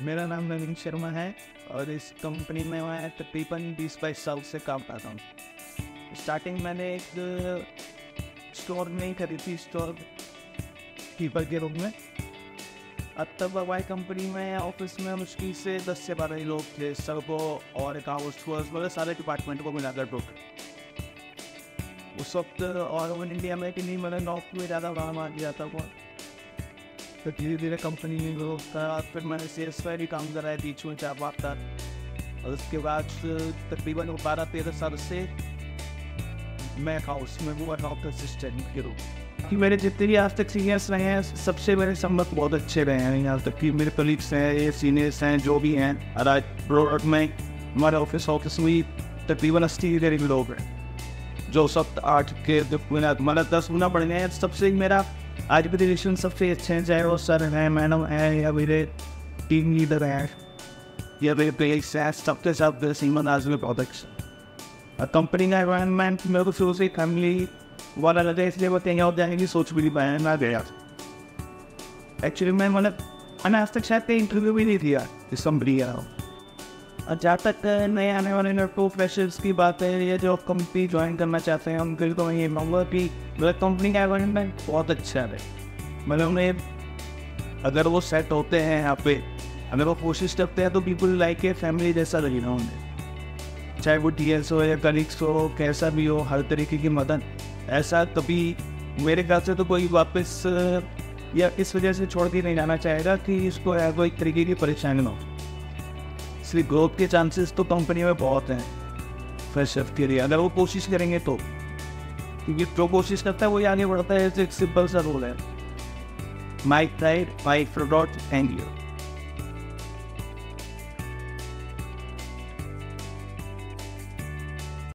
मेरा नाम नवीन शर्मा है और इस कंपनी में मैं तकरीबन 20-22 साल से काम कर रहा हूँ। स्टार्टिंग मैंने एक स्टोर में ही करी थी, स्टोर कीपर के रूप में। अब तक हमारी कंपनी में ऑफिस में मुश्किल से 10 से 12 ही लोग थे, सबको और अकाउंट्स मतलब सारे डिपार्टमेंट को मिलाकर टोटल उस वक्त। और इंडिया में कि नहीं, मैंने नॉर्थ में ज़्यादा काम आ गया था वो, तो धीरे धीरे कंपनी में ग्रोथ था। फिर मैंने सेल्स में भी काम करा है बीच में 4 बार था। और उसके बाद तकरीबन 12-13 साल से मैं अकाउंट्स में वो अकाउंट असिस्टेंट के रूप कि मेरे जितने भी आज तक सीनियर्स रहे हैं, सबसे मेरे संबंध बहुत अच्छे रहे हैं। यहाँ तक कि मेरे कलीग्स हैं, ये सीनियर्स हैं जो भी हैं। और आज प्रोडक्ट में हमारे ऑफिस में तकरीबन 80 करीब लोग हैं, जो सब 8 के हमारा 10 गुना बढ़ गए हैं। सबसे मेरा आज भी रिलेशन सबसे अच्छे हैं, चाहे वो सर हैं, मैडम हैं, या मेरे टीम लीडर हैं, या मेरे प्लेयर्स हैं, सबके साथ सीमन आज में बहुत अच्छा। कंपनी का एनवायरनमेंट मेरे को शुरू से फैमिली वाला लगा, इसलिए वो कहीं और जाने की सोच भी नहीं पाया ना गया। एक्चुअली मैंने आज तक शायद कहीं इंटरव्यू भी नहीं दिया इस कंपनी का। और जहाँ तक नए आने वाले लड़कों फ्रेशर्स की बात है, ये जो कंपनी ज्वाइन करना चाहते हैं, उनके लिए तो मैं ये कहूँगा कि मतलब कंपनी का एनवायरनमेंट बहुत अच्छा है। मतलब उन्हें अगर वो सेट होते हैं यहाँ पे, अगर वो कोशिश करते हैं, तो बिल्कुल लाइक ए फैमिली जैसा लगेगा उन्हें। चाहे वो टीएस हो या कलीग्स हो, कैसा भी हो, हर तरीके की मदद। ऐसा कभी मेरे ख्याल से तो कोई वापस या इस वजह से छोड़ के नहीं जाना चाहेगा कि इसको कोई तरीके की परेशानी ना हो। इसलिए ग्रोथ के चांसेस तो कंपनी में बहुत हैं फ्रेशर के लिए, अगर वो कोशिश करेंगे तो। क्योंकि जो कोशिश करता है वही आगे बढ़ता है। एक सिंपल सा रूल है, my tried my product and you.